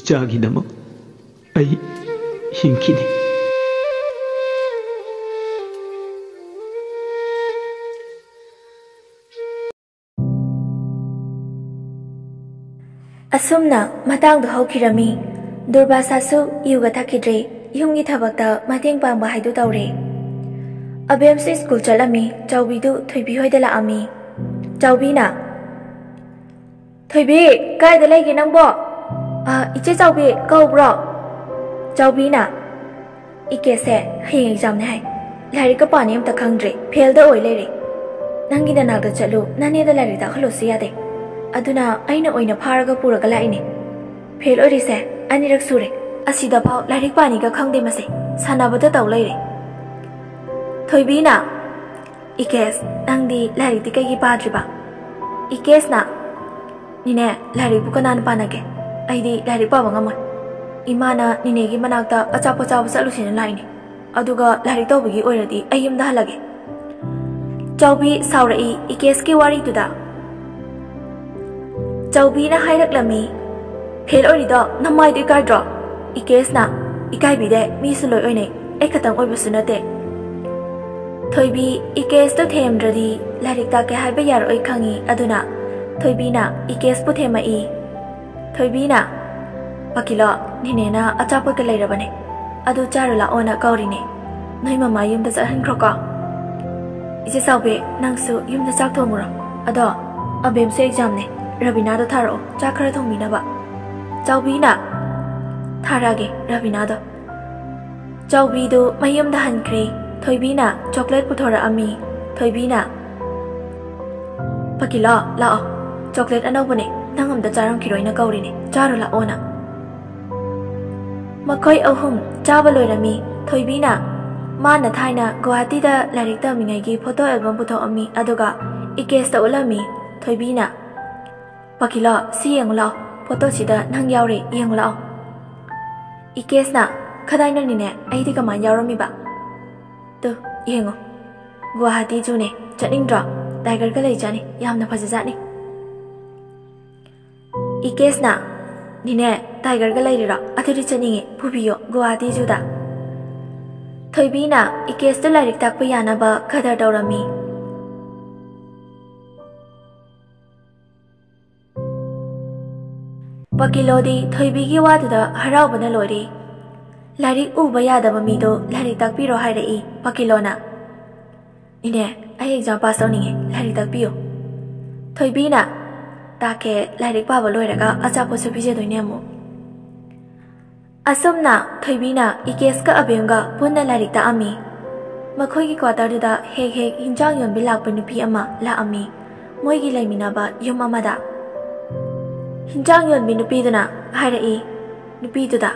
ꯏꯆꯥꯒꯤꯗꯃꯛ ꯑꯩ ꯍꯤꯡꯈꯤꯅꯤ꯫ ꯑꯁꯨꯝꯅ ꯃꯇꯥꯡꯗꯨ ꯍꯧꯈꯤꯔꯝꯃꯤ꯫ ꯗꯨꯔꯕꯥꯁꯥꯁꯨ ꯌꯨꯒ ꯊꯛꯈꯤꯗ꯭ꯔꯦ, ꯌꯨꯝꯒꯤ ꯊꯕꯛꯇ ꯃꯇꯦꯡ ꯄꯥꯡꯕ ꯍꯥꯏꯗꯨ ꯇꯧꯔꯦ꯫ ꯑꯕꯦꯝꯁꯨ ꯁ꯭ꯀꯨꯜ ꯆꯠꯂꯝꯃꯤ꯫ ꯆꯧꯕꯤꯗꯨ ꯊꯣꯏꯕꯤ ꯍꯣꯏꯗ ꯂꯥꯛꯑꯝꯃꯤ꯫ ꯆꯧꯕꯤꯅ, "ꯊꯣꯏꯕꯤ, ꯀꯥꯏꯗ ꯂꯩꯒꯦ ꯅꯪꯕꯣ? ꯏꯆꯦ ꯆꯧꯕꯤ ꯀꯧꯕ꯭ꯔꯣ?" ꯆꯧꯕꯤꯅ, "ꯏꯀꯦꯁꯦ ꯍꯌꯦꯡ ꯑꯦꯛꯖꯥꯝꯅꯦ ꯍꯥꯏ, ꯂꯥꯏꯔꯤꯛꯀ ꯄꯥꯅꯤ ꯑꯝꯇ ꯈꯪꯗ꯭ꯔꯦ, ꯐꯦꯜꯗ ꯑꯣꯏ ꯂꯩꯔꯦ꯫ ꯅꯪꯒꯤ ꯅꯅꯥꯛꯇ ꯆꯠꯂꯨ, ꯅꯅꯦꯗ ꯂꯥꯏꯔꯤꯛ ꯇꯥꯛꯍꯜꯂꯨꯁꯨ ꯌꯥꯗꯦ, ꯑꯗꯨꯅ ꯑꯩꯅ ꯑꯣꯏꯅ ꯐꯥꯔꯒ ꯄꯨꯔꯒ ꯂꯥꯛꯏꯅꯦ꯫ ꯐꯦꯜ ꯑꯣꯏꯔꯤꯁꯦ ꯑꯅꯤꯔꯛ ꯁꯨꯔꯦ, ꯑꯁꯤꯗꯐꯥꯎ ꯂꯥꯏꯔꯤꯛ ꯄꯥꯅꯤꯒ ꯈꯪꯗꯦ ꯃꯁꯦ, ꯁꯥꯟꯅꯕꯗ ꯇꯧ ꯂꯩꯔꯦ." ꯊꯣꯏꯕꯤꯅ, "ꯏꯀꯦꯁ, ꯅꯪꯗꯤ ꯂꯥꯏꯔꯤꯛꯇꯤ ꯀꯩꯒꯤ ꯄꯥꯗ꯭ꯔꯤꯕ?" ꯏꯀꯦꯁꯅ, "ꯅꯤꯅꯦ, ꯂꯥꯏꯔꯤꯛꯄꯨ ꯀꯅꯥꯅ ꯄꯥꯅꯒꯦ? ꯑꯩꯗꯤ ꯂꯥꯏꯔꯤꯛ ꯄꯥꯕ ꯉꯝꯃꯣꯏ꯫ ꯏꯃꯥꯅ ꯅꯤꯅꯦꯒꯤ ꯃꯅꯥꯛꯇ ꯑꯆꯥꯄꯣꯠ ꯆꯥꯕ ꯆꯠꯂꯨꯁꯤꯅ ꯂꯥꯛꯏꯅꯦ, ꯑꯗꯨꯒ ꯂꯥꯏꯔꯤꯛ ꯇꯧꯕꯒꯤ ꯑꯣꯏꯔꯗꯤ ꯑꯩ ꯌꯨꯝꯗ ꯍꯜꯂꯒꯦ." ꯆꯧꯕꯤ ꯁꯥꯎꯔꯛꯏ ꯏꯀꯦꯁꯀꯤ ꯋꯥꯔꯤꯗꯨꯗ꯫ ꯆꯧꯕꯤꯅ ꯍꯥꯏꯔꯛꯂꯝꯃꯤ, "ꯐꯦꯜ ꯑꯣꯏꯔꯤꯗꯣ ꯅꯃꯥꯏꯗꯣ ꯏꯀꯥꯏꯗ꯭ꯔꯣ?" ꯏꯀꯦꯁꯅ, "ꯏꯀꯥꯏꯕꯤꯗꯦ, ꯃꯤꯁꯨ ꯂꯣꯏ ꯑꯣꯏꯅꯩ, ꯑꯩ ꯈꯛꯇꯪ ꯑꯣꯏꯕꯁꯨ ꯅꯠꯇꯦ." ꯊꯣꯏꯕꯤ ꯏꯀꯦꯁꯇꯨ ꯊꯦꯝꯗ꯭ꯔꯗꯤ ꯂꯥꯏꯔꯤꯛ ꯇꯥꯛꯀꯦ ꯍꯥꯏꯕ ꯌꯥꯔꯛꯑꯣꯏ ꯈꯪꯉꯤ, ꯑꯗꯨꯅ ꯊꯣꯏꯕꯤꯅ ꯏꯀꯦꯁꯄꯨ ꯊꯦꯝꯃꯛꯏ꯫ ꯊꯣꯏꯕꯤꯅ, "ꯄꯀꯤꯂꯣ, ꯅꯤꯅꯦꯅ ꯑꯆꯥꯄꯣꯠꯀ ꯂꯩꯔꯕꯅꯦ, ꯑꯗꯨ ꯆꯥꯔꯨ ꯂꯥꯛꯑꯣꯅ ꯀꯧꯔꯤꯅꯦ, ꯅꯣꯏ ꯃꯃꯥ ꯌꯨꯝꯗ ꯆꯠꯍꯟꯈ꯭ꯔꯣꯀꯣ꯫ ꯏꯆꯦ ꯆꯥꯎꯕꯤ, ꯅꯪꯁꯨ ꯌꯨꯝꯗ ꯆꯥꯛ ꯊꯣꯡꯉꯨꯔꯣ, ꯑꯗꯣ ꯑꯕꯦꯝꯁꯨ ꯑꯦꯛꯖꯥꯝꯅꯦ, ꯔꯕꯤꯅꯥꯗꯣ ꯊꯥꯔꯛꯑꯣ ꯆꯥꯛ ꯈꯔ ꯊꯣꯡꯕꯤꯅꯕ." ꯆꯧꯕꯤꯅ, "ꯊꯥꯔꯛꯑꯒꯦ ꯔꯕꯤꯅꯥꯗꯣ." ꯆꯧꯕꯤꯗꯨ ꯃꯌꯨꯝꯗ ꯍꯟꯈ꯭ꯔꯦ꯫ ꯊꯣꯏꯕꯤꯅ ꯆꯣꯀ꯭ꯂꯦꯠ ꯄꯨꯊꯣꯔꯛꯑꯝꯃꯤ꯫ ꯊꯣꯏꯕꯤꯅ, "ꯄꯀꯤꯂꯣ, ꯂꯥꯛꯑꯣ, ꯆꯣꯀ꯭ꯂꯦꯠ ꯑꯅꯧꯕꯅꯦ, ꯅꯪ ꯑꯝꯇ ꯆꯥꯔꯝꯈꯤꯔꯣꯏꯅ ꯀꯧꯔꯤꯅꯦ, ꯆꯥꯔꯨ ꯂꯥꯛꯑꯣꯅ." ꯃꯈꯣꯏ ꯑꯍꯨꯝ ꯆꯥꯕ ꯂꯣꯏꯔꯝꯃꯤ꯫ ꯊꯣꯏꯕꯤꯅ ꯃꯥꯅ ꯊꯥꯏꯅ ꯒꯨꯋꯥꯍꯥꯇꯤꯗ ꯂꯥꯏꯔꯤꯛ ꯇꯝꯃꯤꯉꯩꯒꯤ ꯐꯣꯇꯣ ꯑꯦꯜꯕꯝ ꯄꯨꯊꯣꯛꯑꯝꯃꯤ, ꯑꯗꯨꯒ ꯏꯀꯦꯁꯇ ꯎꯠꯂꯝꯃꯤ꯫ ꯊꯣꯏꯕꯤꯅ, "ꯄꯀꯤꯂꯣ, ꯁꯤ ꯌꯦꯡꯉꯨ ꯂꯥꯛꯑꯣ, ꯐꯣꯇꯣꯁꯤꯗ ꯅꯪ ꯌꯥꯎꯔꯦ, ꯌꯦꯡꯉꯨ ꯂꯥꯛꯑꯣ." ꯏꯀꯦꯁꯅ, "ꯀꯗꯥꯏꯅꯣꯅꯤꯅꯦ, ꯑꯩꯗꯤ ꯀꯃꯥꯏꯅ ꯌꯥꯎꯔꯝꯃꯤꯕ?" "ꯇꯨ ꯌꯦꯡꯉꯨ, ꯒꯨꯋꯥꯍꯥꯇꯤ ꯖꯨꯅꯦ, ꯆꯠꯅꯤꯡꯗ꯭ꯔꯣ? ꯇꯥꯏꯒꯔꯒ ꯂꯩꯖꯥꯠꯅꯤ, ꯌꯥꯝꯅ ꯐꯖꯖꯥꯠꯅꯤ." ꯏꯀꯦꯁꯅ, "ꯅꯤꯅꯦ, ꯇꯥꯏꯒꯔꯒ ꯂꯩꯔꯤꯔꯣ? ꯑꯗꯨꯗꯤ ꯆꯠꯅꯤꯡꯉꯦ, ꯄꯨꯕꯤꯌꯣ ꯒꯨꯋꯥꯍꯥꯇꯤ ꯖꯨꯗ." ꯊꯣꯏꯕꯤꯅ ꯏꯀꯦꯁꯇ ꯂꯥꯏꯔꯤꯛ ꯇꯥꯛꯄ ꯌꯥꯅꯕ ꯈꯗꯔ ꯇꯧꯔꯝꯃꯤ꯫ ꯄꯀꯤꯂꯣꯗꯤ ꯊꯣꯏꯕꯤꯒꯤ ꯋꯥꯗꯨꯗ ꯍꯔꯥꯎꯕꯅ ꯂꯣꯏꯔꯦ꯫ ꯂꯥꯏꯔꯤꯛ ꯎꯕ ꯌꯥꯗꯕ ꯃꯤꯗꯣ ꯂꯥꯏꯔꯤꯛ ꯇꯥꯛꯄꯤꯔꯣ ꯍꯥꯏꯔꯛꯏ ꯄꯀꯤꯂꯣꯅ꯫ "ꯅꯤꯅꯦ, ꯑꯩ ꯑꯦꯛꯖꯥꯝ ꯄꯥꯁ ꯇꯧꯅꯤꯡꯉꯦ, ꯂꯥꯏꯔꯤꯛ ꯇꯥꯛꯄꯤꯌꯨ." ꯊꯣꯏꯕꯤꯅ, "ꯇꯥꯛꯀꯦ, ꯂꯥꯏꯔꯤꯛ ꯄꯥꯕ ꯂꯣꯏꯔꯒ ꯑꯆꯥꯄꯣꯠꯁꯨ ꯄꯤꯖꯗꯣꯏꯅꯦ ꯑꯃꯨꯛ." ꯑꯁꯨꯝꯅ ꯊꯣꯏꯕꯤꯅ ꯏꯀꯦꯁꯀ ꯑꯕꯦꯝꯒ ꯄꯨꯟꯅ ꯂꯥꯏꯔꯤꯛ ꯇꯥꯛꯑꯝꯃꯤ꯫ ꯃꯈꯣꯏꯒꯤ ꯀ꯭ꯋꯥꯇꯔꯗꯨꯗ ꯍꯦꯛ ꯍꯦꯛ ꯍꯤꯟꯖꯥꯡ ꯌꯣꯟꯕꯤ ꯂꯥꯛꯄ ꯅꯨꯄꯤ ꯑꯃ ꯂꯥꯛꯑꯝꯃꯤ, ꯃꯣꯏꯒꯤ ꯂꯩꯃꯤꯟꯅꯕ ꯌꯨꯝ ꯑꯃꯗ꯫ ꯍꯤꯟꯖꯥꯡ ꯌꯣꯟꯕꯤ ꯅꯨꯄꯤꯗꯨꯅ ꯍꯥꯏꯔꯛꯏ ꯅꯨꯄꯤꯗꯨꯗ,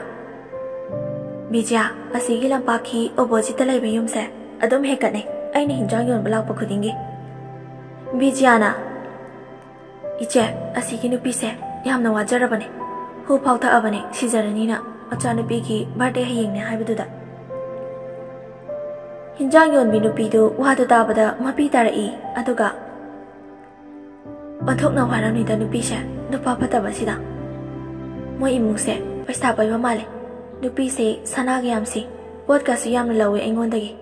"ꯕꯤꯖꯌꯥ, ꯑꯁꯤꯒꯤ ꯂꯝꯄꯥꯛꯀꯤ ꯑꯣꯄꯣꯖꯤꯠꯇ ꯂꯩꯕ ꯌꯨꯝꯁꯦ ꯑꯗꯨꯝ ꯍꯦꯛꯀꯠꯅꯩ, ꯑꯩꯅ ꯍꯤꯟꯖꯥꯡ ꯌꯣꯟꯕ ꯂꯥꯛꯄ ꯈꯨꯗꯤꯡꯒꯤ." ꯕꯤꯖꯌꯥꯅ, "ꯏꯆꯦ, ꯑꯁꯤꯒꯤ ꯅꯨꯄꯤꯁꯦ ꯌꯥꯝꯅ ꯋꯥꯖꯔꯕꯅꯦ, ꯍꯨ ꯐꯥꯎ ꯊꯛꯑꯕꯅꯦ ꯁꯤꯖꯔꯅꯤꯅ, ꯃꯆꯥꯅꯨꯄꯤꯒꯤ ꯕꯥꯔꯗꯦ ꯍꯌꯦꯡꯅꯦ ꯍꯥꯏꯕꯗꯨꯗ." ꯍꯤꯟꯖꯥꯡ ꯌꯣꯟꯕꯤ ꯅꯨꯄꯤꯗꯨ ꯋꯥꯗꯨ ꯇꯥꯕꯗ ꯃꯄꯤ ꯇꯥꯔꯛꯏ, ꯑꯗꯨꯒ, "ꯑꯣꯟꯊꯣꯛꯅ ꯋꯥꯔꯝꯅꯤꯗ ꯅꯨꯄꯤꯁꯦ, ꯅꯨꯄꯥ ꯐꯠꯇꯕꯁꯤꯗ. ꯃꯣꯏ ꯏꯃꯨꯡꯁꯦ ꯄꯩꯁꯥ ꯄꯥꯏꯕ ꯃꯥꯜꯂꯦ, ꯅꯨꯄꯤꯁꯦ ꯁꯅꯥꯒ ꯌꯥꯝ ꯁꯤ, ꯄꯣꯠꯀꯁꯨ ꯌꯥꯝꯅ ꯂꯧꯋꯦ ꯑꯩꯉꯣꯟꯗꯒꯤ,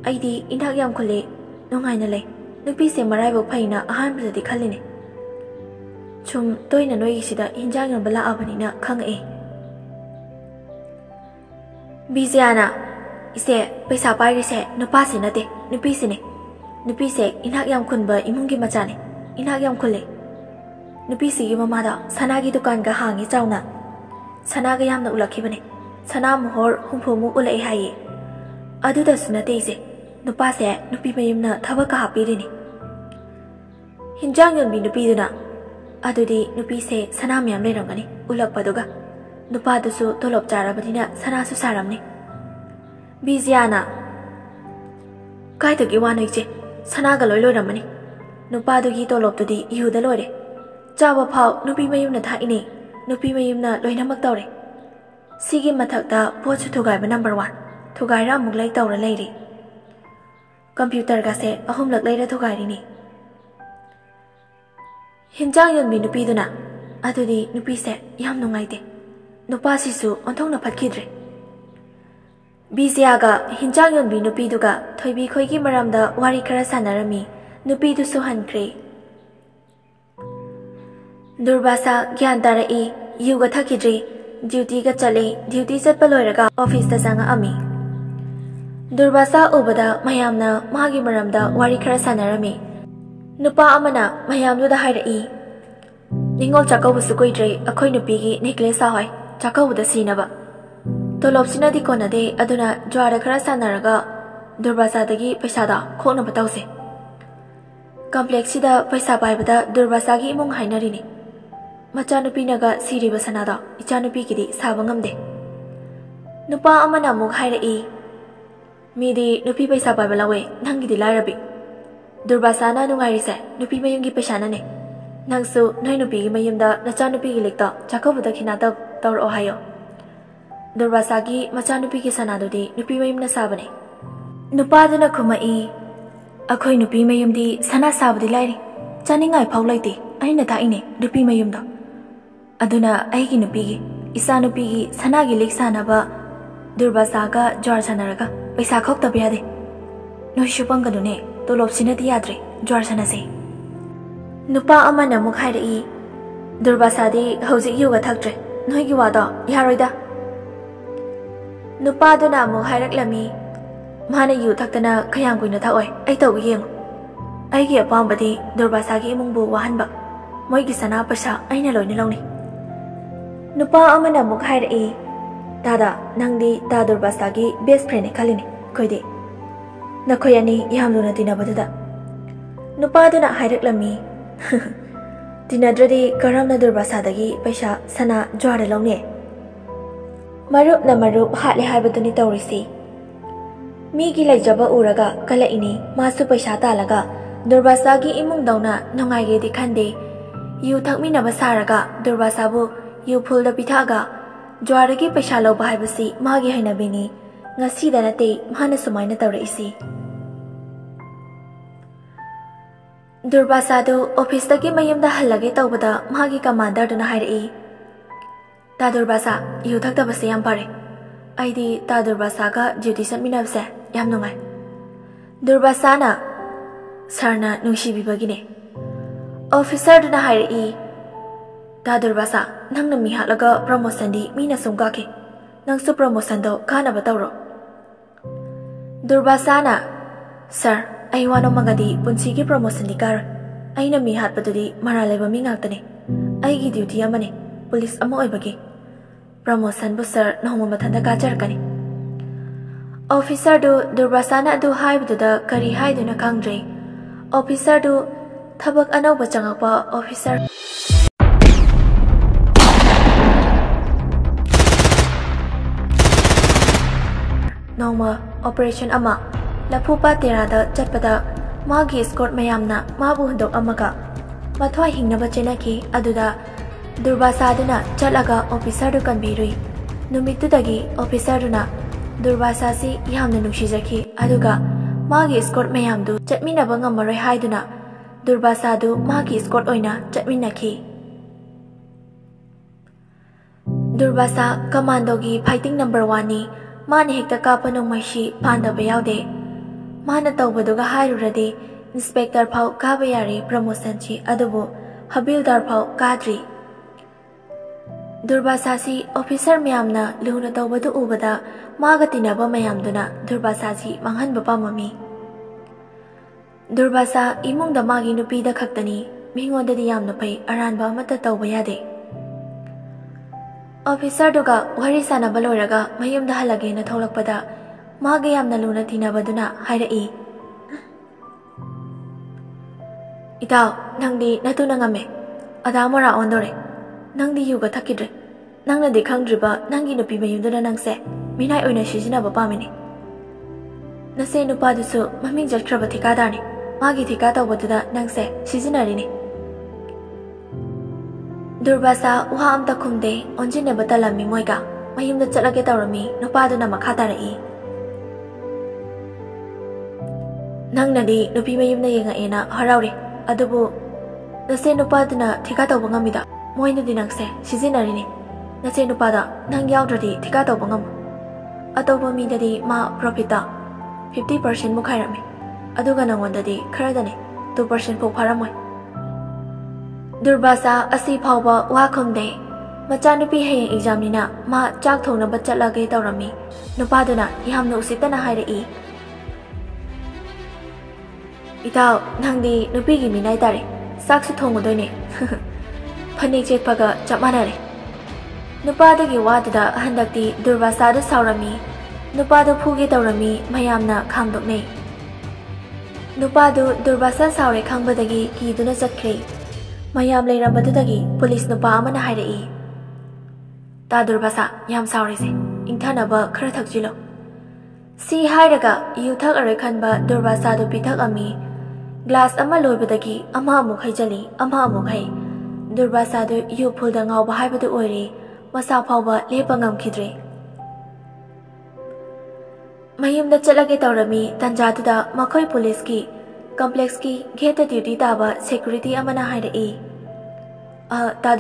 ꯑꯩꯗꯤ ꯏꯅꯥꯛ ꯌꯥꯝ ꯈꯨꯜꯂꯦ, ꯅꯨꯡꯉꯥꯏꯅ ꯂꯩ, ꯅꯨꯄꯤꯁꯦ ꯃꯔꯥꯏꯕꯛ ꯐꯩꯅ ꯑꯍꯥꯟꯕꯗꯗꯤ ꯈꯜꯂꯤꯅꯦ. ꯁꯨꯝ ꯇꯣꯏꯅ ꯅꯣꯏꯒꯤꯁꯤꯗ ꯍꯤꯟꯖꯥꯡ ꯌꯣꯟꯕ ꯂꯥꯛꯑꯕꯅꯤꯅ ꯈꯪꯉꯛꯑꯦ." ꯕꯤꯖꯌꯥꯅ, "ꯏꯆꯦ, ꯄꯩꯁా ꯄꯥꯏꯔꯤꯁꯦ ꯅꯨꯄꯥꯁꯤ ꯅꯠꯇꯦ, ꯅꯨꯄꯤꯁꯤꯅꯦ. ꯅꯨꯄꯤꯁꯦ ꯏꯅꯥꯛ ꯌꯥꯝ ꯈꯨꯟꯕ ꯏꯃꯨꯡꯒꯤ ꯃꯆꯥꯅꯦ, ꯏꯅꯥꯛ ꯌꯥꯝ ꯈꯨꯜꯂꯦ. ꯅꯨꯄꯤꯁꯤꯒꯤ ꯃꯃꯥꯗ ꯁꯅꯥꯒꯤ ꯗꯨꯀꯥꯟꯒ ꯍꯥꯡꯉꯤ ꯆꯥꯎꯅ, ꯁꯅꯥꯒ ꯌꯥꯝꯅ ꯎꯠꯂꯛꯈꯤꯕꯅꯦ, ꯁꯅꯥ ꯃꯣꯍꯣꯔ 60ꯃꯨꯛ ꯎꯠꯂꯛꯑꯦ ꯍꯥꯏꯌꯦ. ꯑꯗꯨꯗꯁꯨ ꯅꯠꯇꯦ ꯏꯆꯦ, ꯅꯨꯄꯥꯁꯦ ꯅꯨꯄꯤ ꯃꯌꯨꯝꯅ ꯊꯕꯛꯀ ꯍꯥꯞꯄꯤꯔꯤꯅꯤ." ꯍꯤꯟꯖꯥꯡ ꯌꯣꯟꯕꯤ ꯅꯨꯄꯤꯗꯨꯅ, "ꯑꯗꯨꯗꯤ ꯅꯨꯄꯤꯁꯦ ꯁꯅꯥ ꯃꯌꯥꯝ ꯂꯩꯔꯝꯒꯅꯤ ꯎꯠꯂꯛꯄꯗꯨꯒ, ꯅꯨꯄꯥꯗꯨꯁꯨ ꯇꯣꯂꯣꯞ ꯆꯥꯔꯕꯅꯤꯅ ꯁꯅꯥꯁꯨ ꯁꯥꯔꯝꯅꯤ." ꯕꯤꯖꯌꯥꯅ, "ꯀꯥꯏꯗꯒꯤ ꯋꯥꯅꯣ ꯏꯆꯦ, ꯁꯅꯥꯒ ꯂꯣꯏ ꯂꯣꯏꯔꯝꯃꯅꯤ. ꯅꯨꯄꯥꯗꯨꯒꯤ ꯇꯣꯂꯣꯞꯇꯨꯗꯤ ꯌꯨꯗ ꯂꯣꯏꯔꯦ, ꯆꯥꯕ ꯐꯥꯎ ꯅꯨꯄꯤ ꯃꯌꯨꯝꯅ ꯊꯥꯛꯏꯅꯦ, ꯅꯨꯄꯤ ꯃꯌꯨꯝꯅ ꯂꯣꯏꯅꯃꯛ ꯇꯧꯔꯦ. ꯁꯤꯒꯤ ꯃꯊꯛꯇ ꯄꯣꯠꯁꯨ ꯊꯨꯒꯥꯏꯕ ꯅꯝꯕꯔ 1, ꯊꯨꯒꯥꯏꯔ ꯑꯃꯨꯛ ꯂꯩ ꯇꯧꯔ ꯂꯩꯔꯤ. ꯀꯝꯄ꯭ꯌꯨꯇꯔꯒꯁꯦ 3ꯂꯛ ꯂꯩꯔ ꯊꯨꯒꯥꯏꯔꯤꯅꯤ." ꯍꯤꯟꯖꯥꯡ ꯌꯣꯟꯕꯤ ꯅꯨꯄꯤꯗꯨꯅ, "ꯑꯗꯨꯗꯤ ꯅꯨꯄꯤꯁꯦ ꯌꯥꯝ ꯅꯨꯡꯉꯥꯏꯇꯦ, नुपासिसु ओंथोंना फटखिद्रे बिजियागा हिंजांग योनबी नुपीदुगा थोइबी खोइगी मरमदा वारी खरा सानारमी नुपीदुसु हनख्रे दुर्वासा ज्ञान तारई युगा थकिद्रे ड्यूटी का चले ड्यूटी चटपा लोइरगा ऑफिस ता चंगा अमी दुर्वासा उबदा मयामना मागी मरमदा वारी खरा सानारमी नुपा अमना मयामदुदा हाइरई निंगोल चाकौबसु कोइद्रे अखोइ नुपीगी नेकलेस साहोय चाकौबदा सीनबा तोलोपसिनादी कोनादे अदुना ज्वारा खरा सानारगा दुर्वासादगी पैसादा खोनबा तौसे कॉम्प्लेक्ससिदा पैसा पाइबदा दुर्वासागी इमुंग हाइनरिनी मचानुपीनगा सिरिबा सनादा इचानुपीगिदी साबा ngamde नुपा अमना मुग हाइरई मीदी नुपी पैसा पाइबा लावे नंगिदी लाइरबी दुर्वासाना नुंगाइरिसे नुपी मयुंगी पैसानाने नंगसु नोइ नुपीगी मयुमदा नचानुपीगी लेक्ता चाकौबदा खिनाता तौरओ हायो दुर्वासागी मचानुपीगी सनादुदी नुपी मयुमना साबने नुपादुना खुमाई अखोइ नुपी मयुमदी सना साबदी लाइरि चानिंगाइ फाउ लैते अइना ताइने नुपी मयुमदा अदुना अइगी नुपीगी इसा नुपीगी सनागी लेक सानाबा दुर्वासागा ज्वार सानारगा पैसा खोक्तबा यादे नोइ सुपंगदुने तोलोपसिनादी याद्रे ज्वार सानासे नुपा अमना मुख हाइरई दुर्वासादी हौजिक युगा थक्ट्रे नोइगी वादा यारोइदा नुपादुना मुख हाइरक्लमी माना यु थक्तना खयाम कुइना थाओय अइ तौग येंगो अइगी अपामबदी दुर्वासागी इमुंगबु वाहनबा मोइगी सना पैसा अइना लोइना लौनी नुपा अमना मुख हाइरई दादा नंगदी दा दुर्वासागी बेस्ट फ्रेंड खालिनी खोइदे नखोय अनि याम लुना तिनाबदुदा नुपादुना हाइरक्लमी तिनाद्रदी करमना दुर्वासादगी पैसा सना ज्वार लौने मरुप हाले हाइबदुनी तौरिसी मीगी लैजबा उरगा कलइनी मासु पैसा तालगा दुर्वासागी इमुंग दौना नोंगाइगेदी खंदे यु थकमिनबा सारगा दुर्वासाबु यु फुलदा पिथागा ज्वारगी पैसा लौबा हाइबसी मागी हाइनबिनी ngasiदा nate mana sumaina tawraisi दुर्वासादु ऑफिस तकी मयमदा हल्लगे तौबदा मागी कमांडर दुना हाइरई ता दुर्वासा यु थक्तबसे याम पारे आइदी ता दुर्वासागा ड्यूटी चटमिनबसे याम नुंगाय दुर्वासाना सरना नुंसिबिबगिने ऑफिसर दुना हाइरई ता दुर्वासा नंगना मी हालगा प्रमोशन दी मीना सुंगाके नंगसु प्रमोशन दो कानबा तौरो दुर्वासाना सर आई वानो मंगदी पुंसीगी प्रमोशन दी कार आइना मी हातपदुदी मरा लेबा मी ngaktane आइगी ड्यूटी अमने पुलिस अमा ओइबगे प्रमोशन बु सर नोमा मथंदा काचरकनी ऑफिसर दु दुर्वासाना दु हाइबदुदा करी हाइदुना खांग्रे ऑफिसर दु थबक अनौबा चंगपा ऑफिसर नौमा ऑपरेशन अमा लफुपा तेरादा चटपदा मागी स्कॉट मयामना माबु हुंदोक अमगा मथ्वाइ हिंगनबा चेनाखि अदुदा दुर्वासादुना चलगा ऑफिसर दु कनबिरुई नुमितुदगी ऑफिसर दुना दुर्वासासी यामना नुक्सिजखि अदुगा मागी स्कॉट मयामदु चटमिनबा ngammaroi haiduna दुर्वासादु मागी स्कॉट ओइना चटमिनखि दुर्वासा कमांडोगी फाइटिंग नंबर 1 नि माने हेक्ता कापा नोंमैसि पांदबा यावदे माना तौबदुगा हाइरुरदे इंस्पेक्टर फाउ काबा यारे प्रमोशन छि अदुबु हबिलदार फाउ काद्रि दुर्वासासी ऑफिसर मयामना लुना तौबदु उबदा मागा तिनाबा मयामदुना दुर्वासासी मांगहनबा पाममी दुर्वासा इमुंगदा मागी नुपीदा खक्तनी मिंगोंददी यामना फै अरानबा अमता तौबा यादे ऑफिसर दुगा वरी सानबा लोइरगा मयुमदा हलगेना थोलकपदा मागे यामना लुना तिनाबदुना हाइरई इताव नंगदी नतुना ngame अदा मोरा ओंदोरे नंगदी युगा थकिद्रे नंगना दे खंगद्रिबा नंगी नुपी मयुमदुना नंगसे मिनाय ओइना सिजिनाबा पामिने नसे नुपादुसु ममिंग जटख्रबा ठिकादारने मागी ठिका तौबदुदा नंगसे सिजिनारिने दुर्वासा उहा अमता खुमदे ओंजिनेबा तलमी मोइगा मयुमदा चलगे तौरमी नुपादुना मखा तारई नंगनदी नुपी मयुमना येंगाएना हराउरे अदुबु नसे नुपादुना ठिका तौबा ngamida मोइनदी नंगसे सिजिनारिने Nache nupada nang yaudradi thika tawba ngam. Atoba midadi ma profita 50% mu khairami. Aduga nangondadi kharadani 2% pok pharamoi. Durbasa asi phawba wa khomde. Machanupi hayeng exam nina ma chak thongnaba chatlage tawrami. Nupaduna yamna usitana hairei. Itaw nangdi nupigi minai tare. Saksu thongodoine. Phanik chekpaga chap manare. Nupadagi wadada handakti Durbasada saurami. Nupado phugi tawrami mayamna khamdokne. Nupado Durbasa saure khangbadagi kiduna chatkre. Mayam leirambadudagi police nupa amana hairei. Ta Durbasa yam saurese ingthanaba khara thakjilo. Si hairaga yuthak are khanba Durbasa do pithak ami. Glass ama loibadagi ama amuk haijali ama amuk hai. Durbasa do yu phulda ngawba haibadu oire. Masa phawba lepa ngamkhidre. Mayumda chatlage tawrami tanjatuda makhoi police ki complex ki gate duty taba security amana hairei. Ta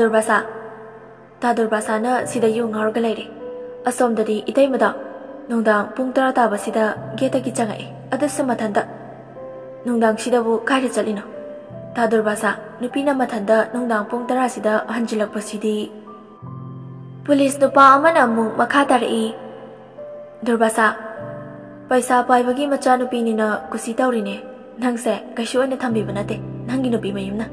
Durbasa na sida yu ngarga leire. Asomdadi itaimada nungdang pung 10 taba sida gate ki changai. Adusa mathanda nungdang sidabu kaira chalino. Ta Durbasa nupina mathanda nungdang pung 10 sida hanjilakpa sidi Police nupa amana amung makha tarei. Durbasa paisa paibagi macha nupi nina kusi tawrine. Nangse kaisu ane thambiba nate nangi nupi mayumna.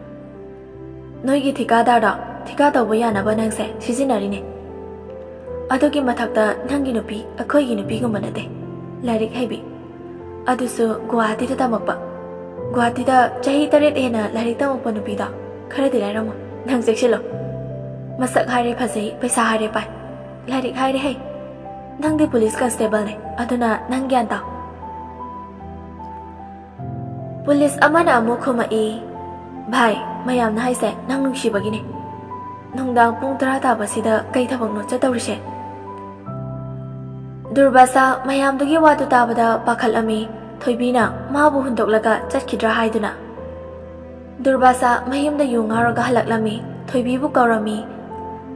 Noigi thikadara thika tawba yanaba nangse sijinarine. Adugi mathakta nangi nupi akhoigi nupi gumba nate. Lairik haibi. Adusu Guwahati da tamakpa. Guwahati da chahi 3 hena lairik tamakpa nupi da kharadi lairama. Nang seksilo. Masak haire phasei paisa haire pai. Lairik haire hai. Nangdi police constable ne. Aduna nang gyan taw. Police amana amu khumai. Bhai, mayam na haise nang nungsibagi ne. Nungdang pung 10 taba sida kai thabak no chatawrise. Durbasa mayam dugi wadu tabada pakhal ami thoibina mabu hundoklaga chatkidra haiduna. Durbasa mayumda yungaraga halaklami thoibibu kaurami.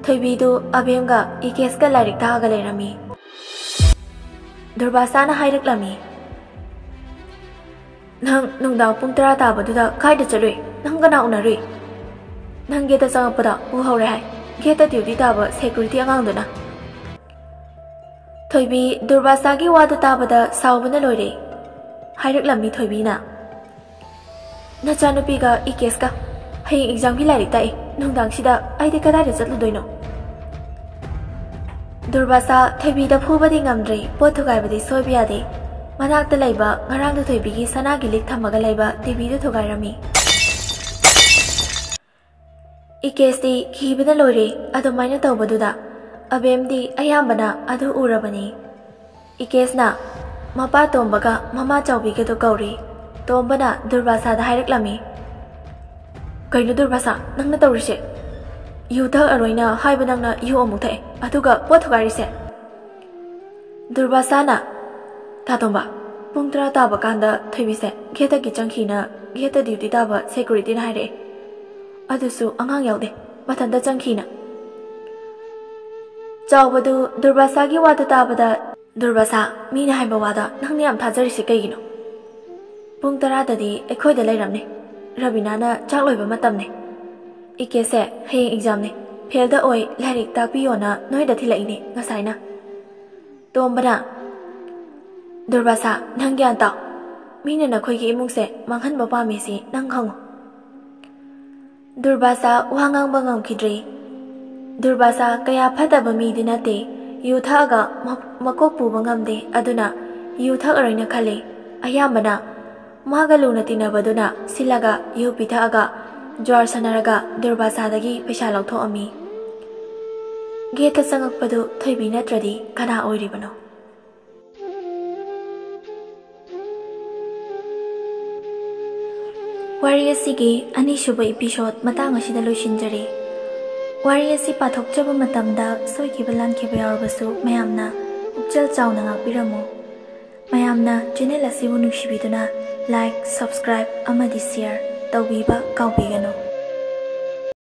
Thoibidu abemga ikeska lairik taga leirami. Durbasa na haireklami. Nang nungdang pung 10 tabaduda kaida chalui nang gana unarui. Nang geta sangpada uhore hai. Geta duty taba security angangduna. Thoibi Durbasa gi wadu tabada saubana loire. Haireklami thoibina. Nachanupiga ikeska hayeng exam gi lairik tai nungdang sida aide kadai chatludoino. Durbasa thoibida phubadi ngamdre pothugaibadi soibiyade. Manakta laiba ngarangda thoibigi sanagi lik thamaga laiba TV du thugairami. Ikesti kibada loire adumaina tawbaduda abemdi ayambana adu urabani. Ikesna mapa tombaga mama chawbiga do kauri. Tombana Durbasa da haireklami. Kaino Durbasa nangna tawrise. Yuda aroina haiba nangna yu amuk thae aduga pothugarise. Durbasa na tatomba pung 10 taba kanda thoibise geta ki changkhina geta duty taba security na haire. Adusu angang yaude mathanda changkhina. Chawbadu Durbasa gi wadu tabada Durbasa mina haiba wada nangni am thajarise kaigino. Pung 10 dadi ekhoida leiramne. Rabina na chakloiba matamne. Ikese hayeng exam ne. Fail da oi lairik takpiyona noida thilaine ngasaina. Tombana Durbasa nang gyan taw. Mina na khoigi imungse manghanba pamisi nang khango. Durbasa wangang bangam khidre. Durbasa kaya phataba mi dinate yuthaga makok puba ngamde aduna yuthak aroina khale ayambana magaluna tinabaduna silaga yu pithaga jwar sanaraga Durbasa dagi paisa lauthoami. Geta sangakpadu thoibi natradi kana oiribano. Wari asigi anisuba episode matang asida loisinjare. Wari asi pathokjaba matamda soikiba lankiba yaurabasu mayamna pukchal chawna ngakpiramu. Mayamna channel asibu nungsibiduna like, subscribe amadi share tawbiba kaubigano.